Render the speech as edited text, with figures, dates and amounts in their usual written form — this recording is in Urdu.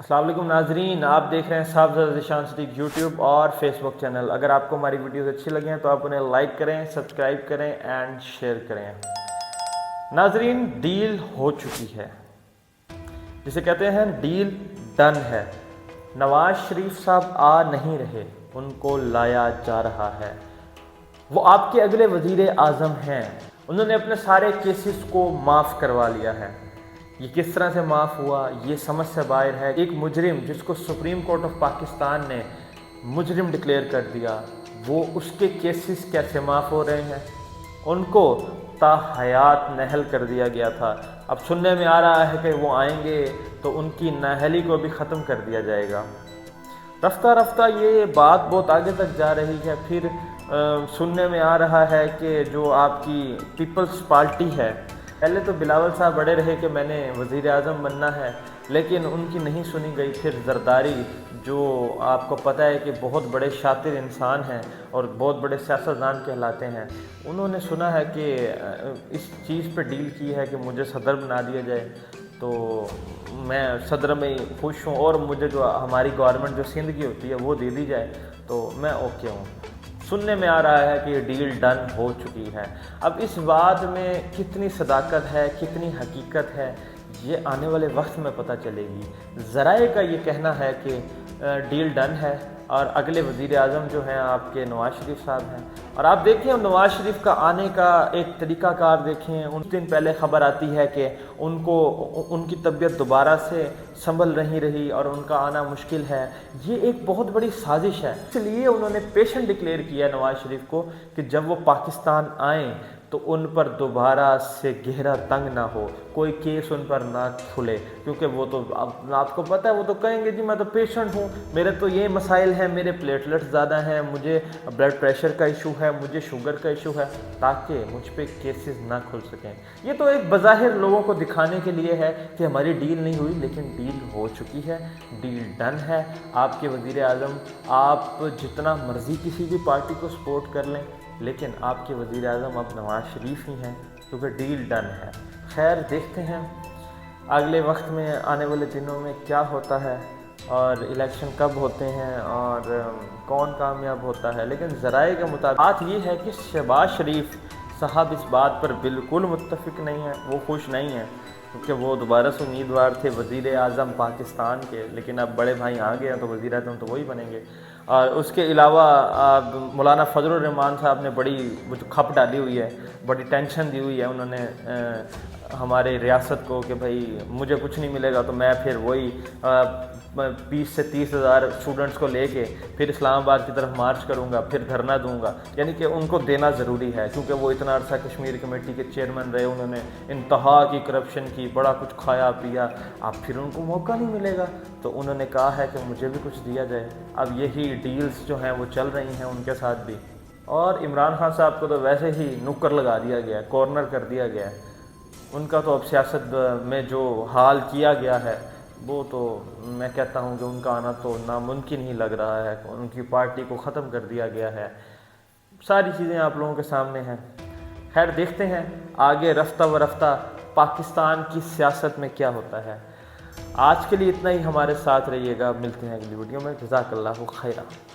السلام علیکم ناظرین، آپ دیکھ رہے ہیں صاحبزادہ ذیشان صدیق یوٹیوب اور فیس بک چینل۔ اگر آپ کو ہماری ویڈیوز اچھی لگیں ہیں تو آپ انہیں لائک کریں، سبسکرائب کریں اینڈ شیئر کریں۔ ناظرین، ڈیل ہو چکی ہے، جسے کہتے ہیں ڈیل ڈن ہے۔ نواز شریف صاحب آ نہیں رہے، ان کو لایا جا رہا ہے۔ وہ آپ کے اگلے وزیر اعظم ہیں۔ انہوں نے اپنے سارے کیسز کو معاف کروا لیا ہے۔ یہ کس طرح سے معاف ہوا، یہ سمجھ سے باہر ہے۔ ایک مجرم جس کو سپریم کورٹ آف پاکستان نے مجرم ڈکلیئر کر دیا، وہ اس کے کیسز کیسے معاف ہو رہے ہیں؟ ان کو تا حیات نااہل کر دیا گیا تھا۔ اب سننے میں آ رہا ہے کہ وہ آئیں گے تو ان کی نااہلی کو بھی ختم کر دیا جائے گا۔ رفتہ رفتہ یہ بات بہت آگے تک جا رہی ہے۔ پھر سننے میں آ رہا ہے کہ جو آپ کی پیپلز پارٹی ہے، پہلے تو بلاول صاحب بڑے رہے کہ میں نے وزیر اعظم بننا ہے، لیکن ان کی نہیں سنی گئی۔ پھر زرداری، جو آپ کو پتہ ہے کہ بہت بڑے شاطر انسان ہیں اور بہت بڑے سیاستدان کہلاتے ہیں، انہوں نے سنا ہے کہ اس چیز پہ ڈیل کی ہے کہ مجھے صدر بنا دیا جائے، تو میں صدر میں خوش ہوں، اور مجھے جو ہماری گورنمنٹ جو سندھ کی ہوتی ہے وہ دے دی جائے تو میں اوکے ہوں۔ سننے میں آ رہا ہے کہ یہ ڈیل ڈن ہو چکی ہے۔ اب اس بات میں کتنی صداقت ہے، کتنی حقیقت ہے، یہ آنے والے وقت میں پتہ چلے گی۔ ذرائع کا یہ کہنا ہے کہ ڈیل ڈن ہے، اور اگلے وزیر اعظم جو ہیں آپ کے نواز شریف صاحب ہیں۔ اور آپ دیکھیں نواز شریف کا آنے کا ایک طریقہ کار دیکھیں۔ ان دن پہلے خبر آتی ہے کہ ان کی طبیعت دوبارہ سے سنبھل نہیں رہی اور ان کا آنا مشکل ہے۔ یہ ایک بہت بڑی سازش ہے، اس لیے انہوں نے پیشنٹ ڈکلیئر کیا نواز شریف کو کہ جب وہ پاکستان آئیں تو ان پر دوبارہ سے گہرا تنگ نہ ہو، کوئی کیس ان پر نہ کھلے، کیونکہ وہ تو آپ کو پتہ ہے وہ تو کہیں گے جی میں تو پیشنٹ ہوں، میرے تو یہ مسائل ہیں، میرے پلیٹلیٹس زیادہ ہیں، مجھے بلڈ پریشر کا ایشو ہے، مجھے شوگر کا ایشو ہے، تاکہ مجھ پہ کیسز نہ کھل سکیں۔ یہ تو ایک بظاہر لوگوں کو دکھانے کے لیے ہے کہ ہماری ڈیل نہیں ہوئی، لیکن ڈیل ہو چکی ہے، ڈیل ڈن ہے۔ آپ کے وزیر اعظم، آپ جتنا مرضی کسی بھی پارٹی کو سپورٹ کر لیں، لیکن آپ کے وزیر اعظم اب نواز شریف ہی ہیں، کیونکہ ڈیل ڈن ہے۔ خیر، دیکھتے ہیں اگلے وقت میں آنے والے دنوں میں کیا ہوتا ہے، اور الیکشن کب ہوتے ہیں اور کون کامیاب ہوتا ہے۔ لیکن ذرائع کے مطابق بات یہ ہے کہ شہباز شریف صاحب اس بات پر بالکل متفق نہیں ہیں، وہ خوش نہیں ہیں، کیونکہ وہ دوبارہ سے امیدوار تھے وزیر اعظم پاکستان کے، لیکن اب بڑے بھائی آ گئے ہیں تو وزیر اعظم تو وہی بنیں گے۔ اور اس کے علاوہ مولانا فضل الرحمان صاحب نے بڑی کھپ ڈالی ہوئی ہے، بڑی ٹینشن دی ہوئی ہے انہوں نے ہمارے ریاست کو کہ بھائی مجھے کچھ نہیں ملے گا تو میں پھر وہی 20 سے 30 ہزار اسٹوڈنٹس کو لے کے پھر اسلام آباد کی طرف مارچ کروں گا، پھر دھرنا دوں گا۔ یعنی کہ ان کو دینا ضروری ہے، کیونکہ وہ اتنا عرصہ کشمیر کمیٹی کے چیئرمین رہے، انہوں نے انتہا کی کرپشن کی، بڑا کچھ کھایا پیا، اب پھر ان کو موقع نہیں ملے گا، تو انہوں نے کہا ہے کہ مجھے بھی کچھ دیا جائے۔ اب یہی ڈیلز جو ہیں وہ چل رہی ہیں ان کے ساتھ بھی۔ اور عمران خان صاحب کو تو ویسے ہی نکر لگا دیا گیا ہے، کارنر کر دیا گیا ہے۔ ان کا تو اب سیاست میں جو حال کیا گیا ہے، وہ تو میں کہتا ہوں کہ ان کا آنا تو ناممکن ہی لگ رہا ہے، ان کی پارٹی کو ختم کر دیا گیا ہے۔ ساری چیزیں آپ لوگوں کے سامنے ہیں۔ خیر، دیکھتے ہیں آگے رفتہ برفتہ پاکستان کی سیاست میں کیا ہوتا ہے۔ آج کے لیے اتنا ہی، ہمارے ساتھ رہیے گا، ملتے ہیں اگلی ویڈیو میں۔ جزاک اللہ خیرہ۔